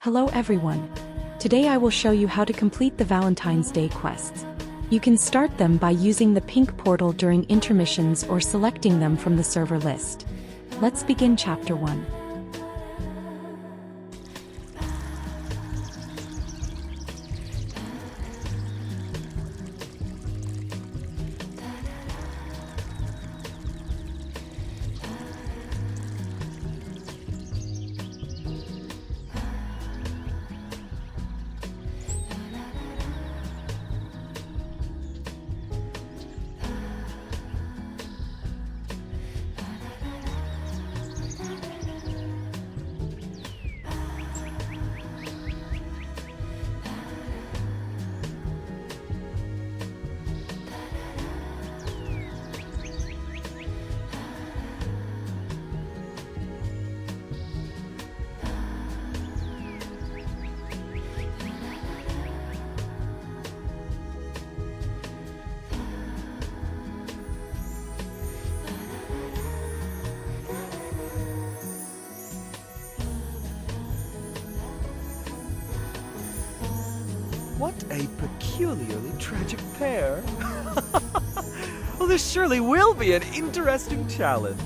Hello everyone. Today I will show you how to complete the Valentine's Day quests. You can start them by using the pink portal during intermissions or selecting them from the server list. Let's begin Chapter 1. What a peculiarly tragic pair. Well, this surely will be an interesting challenge.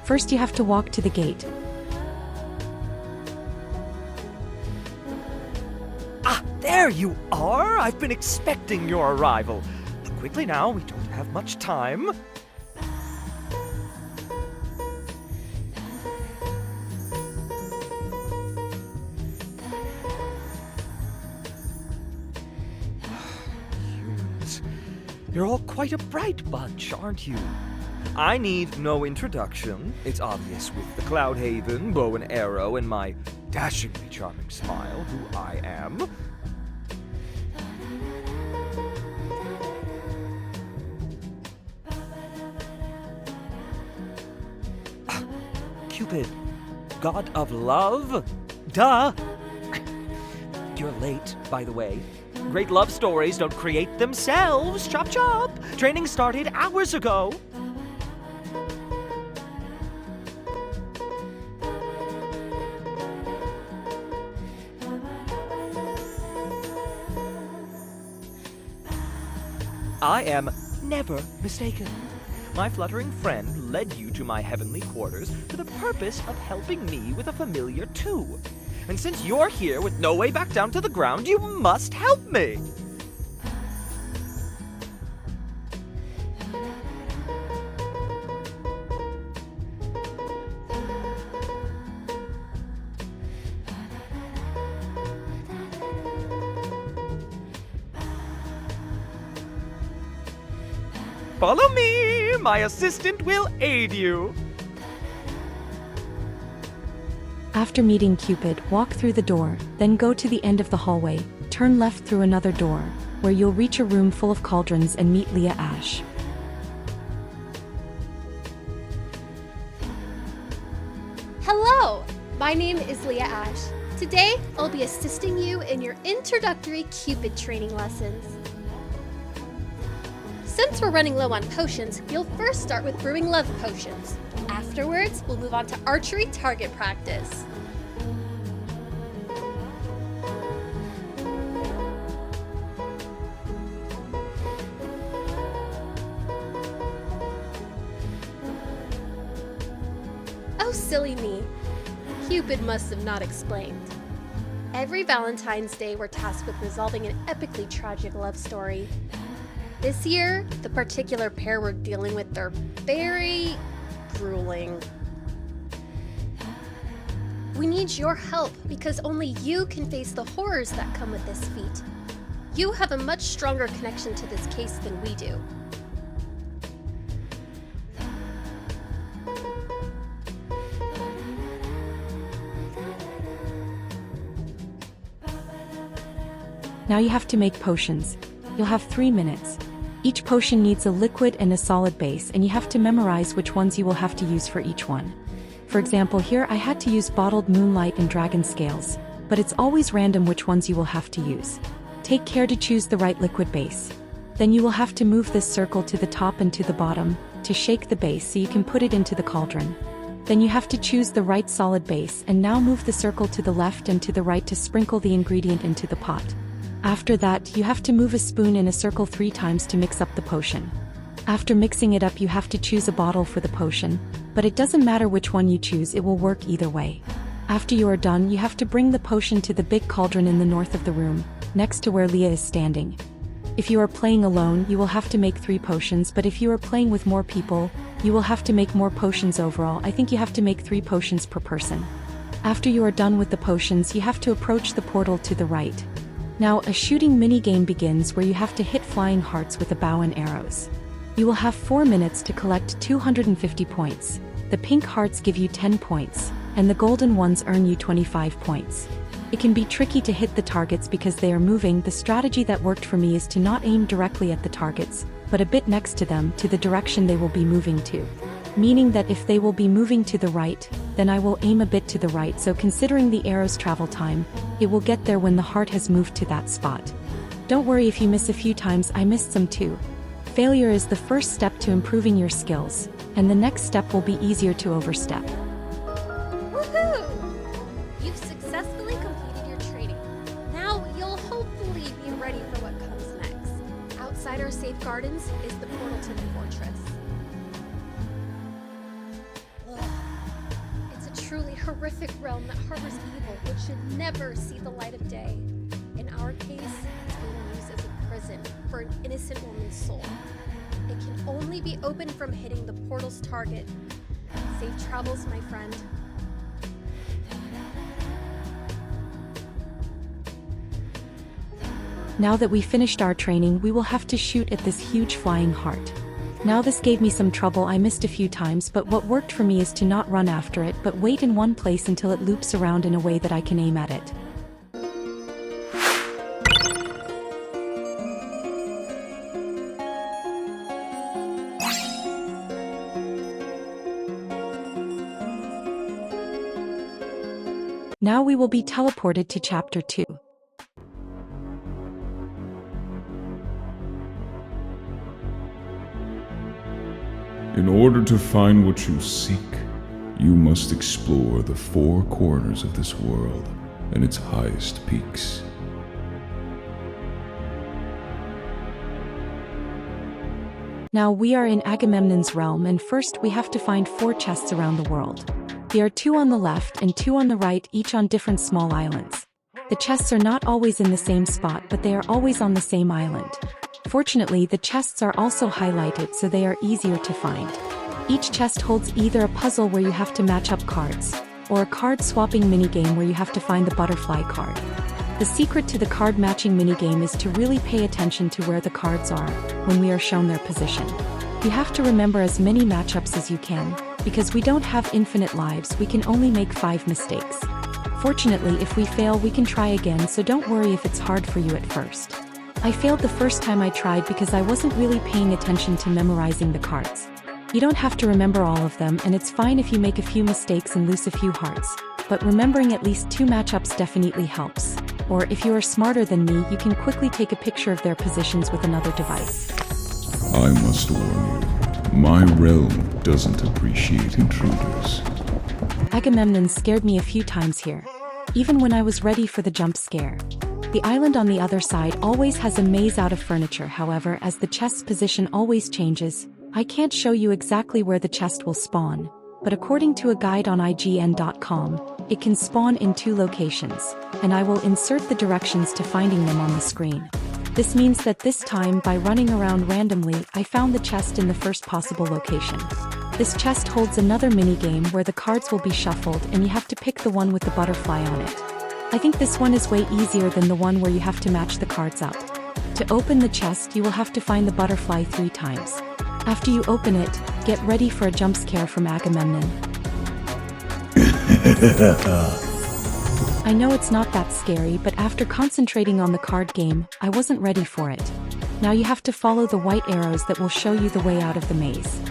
First you have to walk to the gate. Ah, there you are! I've been expecting your arrival. Quickly now, we don't have much time. You're all quite a bright bunch, aren't you? I need no introduction. It's obvious with the Cloud Haven, bow and arrow, and my dashingly charming smile who I am. Cupid, god of love? Duh! You're late, by the way. Great love stories don't create themselves. Chop chop! Training started hours ago. I am never mistaken. My fluttering friend led you to my heavenly quarters for the purpose of helping me with a familiar too. And since you're here with no way back down to the ground, you must help me! Follow me! My assistant will aid you! After meeting Cupid, walk through the door, then go to the end of the hallway, turn left through another door, where you'll reach a room full of cauldrons and meet Leah Ash. Hello! My name is Leah Ash. Today, I'll be assisting you in your introductory Cupid training lessons. Since we're running low on potions, you'll first start with brewing love potions. Afterwards, we'll move on to archery target practice. Oh, silly me. Cupid must have not explained. Every Valentine's Day, we're tasked with resolving an epically tragic love story. This year, the particular pair we're dealing with are very grueling. We need your help because only you can face the horrors that come with this feat. You have a much stronger connection to this case than we do. Now you have to make potions. You'll have 3 minutes. Each potion needs a liquid and a solid base, and you have to memorize which ones you will have to use for each one. For example, here I had to use bottled moonlight and dragon scales, but it's always random which ones you will have to use. Take care to choose the right liquid base. Then you will have to move this circle to the top and to the bottom, to shake the base so you can put it into the cauldron. Then you have to choose the right solid base and now move the circle to the left and to the right to sprinkle the ingredient into the pot. After that, you have to move a spoon in a circle 3 times to mix up the potion. After mixing it up, you have to choose a bottle for the potion, but it doesn't matter which one you choose, it will work either way. After you are done, you have to bring the potion to the big cauldron in the north of the room, next to where Leah is standing. If you are playing alone, you will have to make 3 potions, but if you are playing with more people, you will have to make more potions overall. I think you have to make 3 potions per person. After you are done with the potions, you have to approach the portal to the right. Now, a shooting mini-game begins where you have to hit flying hearts with a bow and arrows. You will have 4 minutes to collect 250 points. The pink hearts give you 10 points, and the golden ones earn you 25 points. It can be tricky to hit the targets because they are moving. The strategy that worked for me is to not aim directly at the targets, but a bit next to them, to the direction they will be moving to. Meaning that if they will be moving to the right, then I will aim a bit to the right, so considering the arrow's travel time, it will get there when the heart has moved to that spot. Don't worry if you miss a few times, I missed some too. Failure is the first step to improving your skills, and the next step will be easier to overstep. Woohoo! You've successfully completed your training. Now you'll hopefully be ready for what comes next. Outside our safe gardens is the portal to the fortress. Ugh. It's a truly horrific realm that harbors evil, which should never see the light of day. In our case, it's being used as a prison for an innocent woman's soul. It can only be opened from hitting the portal's target. Safe travels, my friend. Now that we finished our training, we will have to shoot at this huge flying heart. Now this gave me some trouble, I missed a few times, but what worked for me is to not run after it but wait in one place until it loops around in a way that I can aim at it. Now we will be teleported to Chapter 2. In order to find what you seek, you must explore the 4 corners of this world and its highest peaks. Now we are in Agamemnon's realm, and first we have to find 4 chests around the world. There are 2 on the left and 2 on the right, each on different small islands. The chests are not always in the same spot, but they are always on the same island. Fortunately, the chests are also highlighted so they are easier to find. Each chest holds either a puzzle where you have to match up cards, or a card swapping minigame where you have to find the butterfly card. The secret to the card matching minigame is to really pay attention to where the cards are when we are shown their position. You have to remember as many matchups as you can, because we don't have infinite lives, we can only make 5 mistakes. Fortunately, if we fail, we can try again, so don't worry if it's hard for you at first. I failed the first time I tried because I wasn't really paying attention to memorizing the cards. You don't have to remember all of them, and it's fine if you make a few mistakes and lose a few hearts, but remembering at least 2 matchups definitely helps. Or if you are smarter than me, you can quickly take a picture of their positions with another device. I must warn you, my realm doesn't appreciate intruders. Agamemnon scared me a few times here, even when I was ready for the jump scare. The island on the other side always has a maze out of furniture. However, as the chest's position always changes, I can't show you exactly where the chest will spawn, but according to a guide on IGN.com, it can spawn in 2 locations, and I will insert the directions to finding them on the screen. This means that this time, by running around randomly, I found the chest in the first possible location. This chest holds another minigame where the cards will be shuffled and you have to pick the one with the butterfly on it. I think this one is way easier than the one where you have to match the cards up. To open the chest, you will have to find the butterfly 3 times. After you open it, get ready for a jump scare from Agamemnon. I know it's not that scary, but after concentrating on the card game, I wasn't ready for it. Now you have to follow the white arrows that will show you the way out of the maze.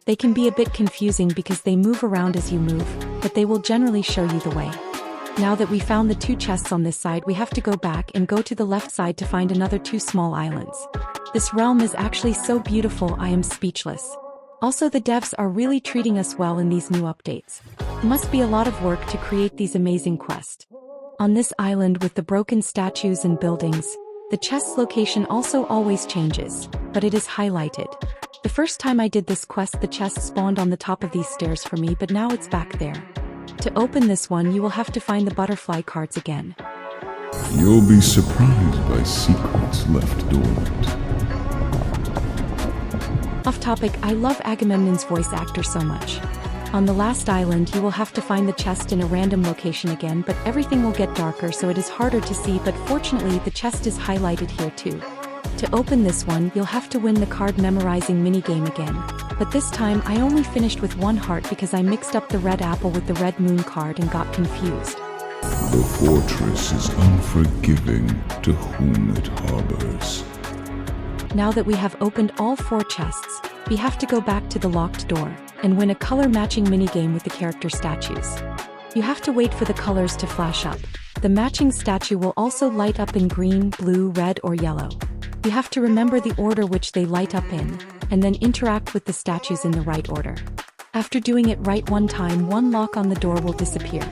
They can be a bit confusing because they move around as you move, but they will generally show you the way. Now that we found the 2 chests on this side, we have to go back and go to the left side to find another 2 small islands. This realm is actually so beautiful, I am speechless. Also, the devs are really treating us well in these new updates. It must be a lot of work to create these amazing quests. On this island with the broken statues and buildings, the chest's location also always changes, but it is highlighted. The first time I did this quest, the chest spawned on the top of these stairs for me, but now it's back there. To open this one, you will have to find the butterfly cards again. You'll be surprised by secrets left dormant. Off topic, I love Agamemnon's voice actor so much. On the last island, you will have to find the chest in a random location again, but everything will get darker, so it is harder to see, but fortunately the chest is highlighted here too. To open this one, you'll have to win the card memorizing minigame again, but this time I only finished with 1 heart because I mixed up the red apple with the red moon card and got confused. The fortress is unforgiving to whom it harbors. Now that we have opened all 4 chests, we have to go back to the locked door and win a color-matching minigame with the character statues. You have to wait for the colors to flash up. The matching statue will also light up in green, blue, red, or yellow. You have to remember the order which they light up in, and then interact with the statues in the right order. After doing it right 1 time, 1 lock on the door will disappear.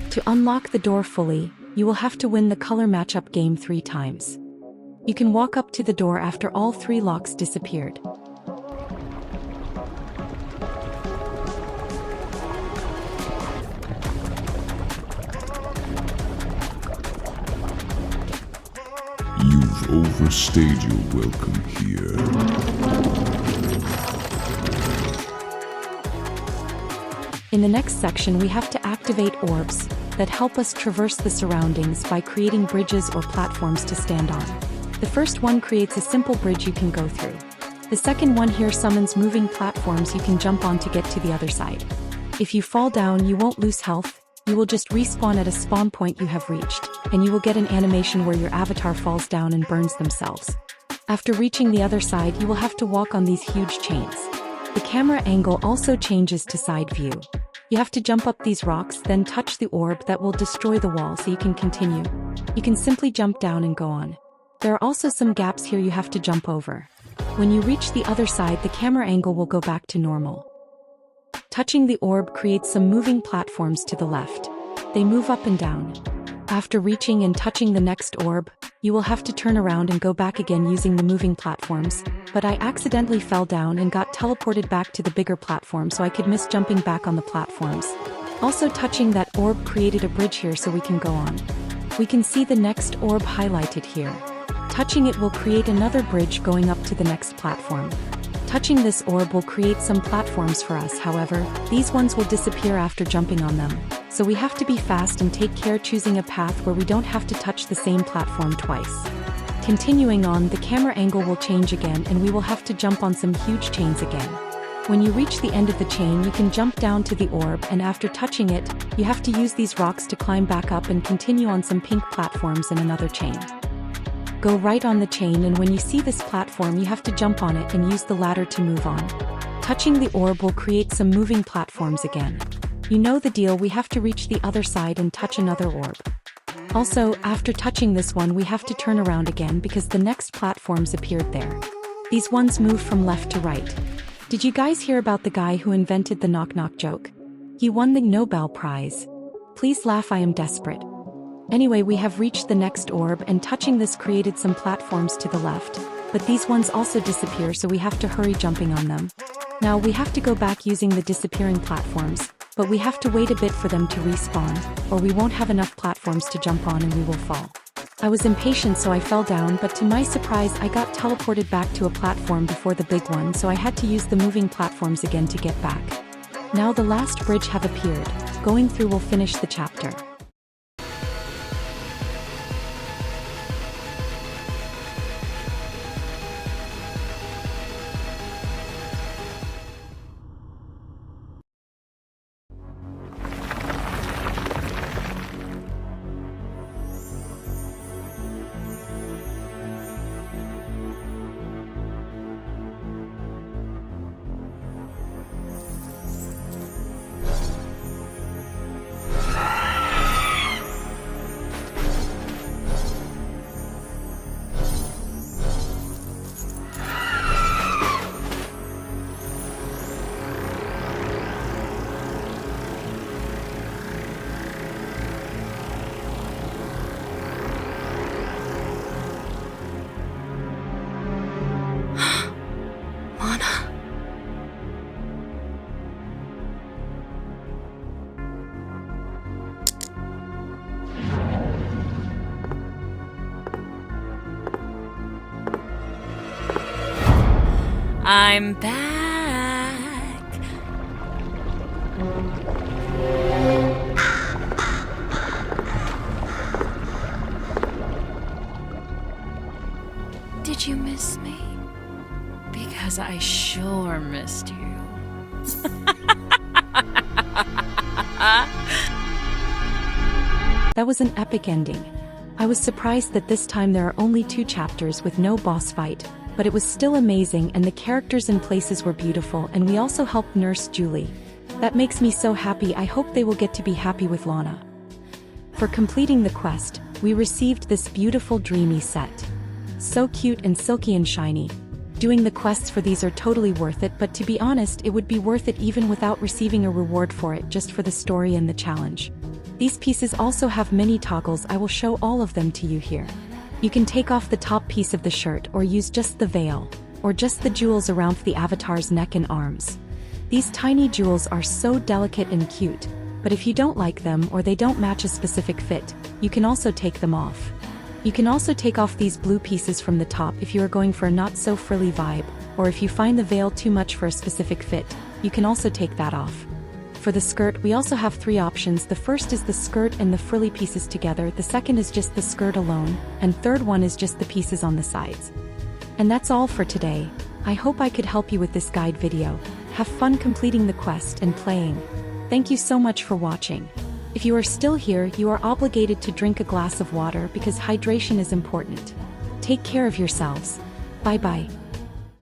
To unlock the door fully, you will have to win the color matchup game 3 times. You can walk up to the door after all 3 locks disappeared. You've overstayed your welcome here. In the next section, we have to activate orbs that help us traverse the surroundings by creating bridges or platforms to stand on. The first one creates a simple bridge you can go through. The second one here summons moving platforms you can jump on to get to the other side. If you fall down, you won't lose health, you will just respawn at a spawn point you have reached, and you will get an animation where your avatar falls down and burns themselves. After reaching the other side, you will have to walk on these huge chains. The camera angle also changes to side view. You have to jump up these rocks, then touch the orb that will destroy the wall so you can continue. You can simply jump down and go on. There are also some gaps here you have to jump over. When you reach the other side, the camera angle will go back to normal. Touching the orb creates some moving platforms to the left. They move up and down. After reaching and touching the next orb, you will have to turn around and go back again using the moving platforms, but I accidentally fell down and got teleported back to the bigger platform, so I could miss jumping back on the platforms. Also, touching that orb created a bridge here so we can go on. We can see the next orb highlighted here. Touching it will create another bridge going up to the next platform. Touching this orb will create some platforms for us, however, these ones will disappear after jumping on them, so we have to be fast and take care choosing a path where we don't have to touch the same platform twice. Continuing on, the camera angle will change again and we will have to jump on some huge chains again. When you reach the end of the chain, you can jump down to the orb, and after touching it, you have to use these rocks to climb back up and continue on some pink platforms in another chain. Go right on the chain, and when you see this platform, you have to jump on it and use the ladder to move on. Touching the orb will create some moving platforms again. You know the deal, we have to reach the other side and touch another orb. Also, after touching this one, we have to turn around again because the next platforms appeared there. These ones move from left to right. Did you guys hear about the guy who invented the knock-knock joke? He won the Nobel Prize. Please laugh, I am desperate. Anyway, we have reached the next orb, and touching this created some platforms to the left, but these ones also disappear, so we have to hurry jumping on them. Now we have to go back using the disappearing platforms, but we have to wait a bit for them to respawn, or we won't have enough platforms to jump on and we will fall. I was impatient, so I fell down, but to my surprise I got teleported back to a platform before the big one, so I had to use the moving platforms again to get back. Now the last bridge have appeared. Going through will finish the chapter. I'm back. Did you miss me? Because I sure missed you. That was an epic ending. I was surprised that this time there are only 2 chapters with no boss fight, but it was still amazing and the characters and places were beautiful, and we also helped nurse Julie. That makes me so happy. I hope they will get to be happy with Lana. For completing the quest, we received this beautiful dreamy set. So cute and silky and shiny. Doing the quests for these are totally worth it, but to be honest, it would be worth it even without receiving a reward for it, just for the story and the challenge. These pieces also have many toggles. I will show all of them to you here. You can take off the top piece of the shirt or use just the veil, or just the jewels around the avatar's neck and arms. These tiny jewels are so delicate and cute, but if you don't like them or they don't match a specific fit, you can also take them off. You can also take off these blue pieces from the top if you are going for a not so frilly vibe, or if you find the veil too much for a specific fit, you can also take that off. For the skirt, we also have 3 options. The first is the skirt and the frilly pieces together, the second is just the skirt alone, and third one is just the pieces on the sides. And that's all for today. I hope I could help you with this guide video. Have fun completing the quest and playing. Thank you so much for watching. If you are still here, you are obligated to drink a glass of water because hydration is important. Take care of yourselves. Bye bye.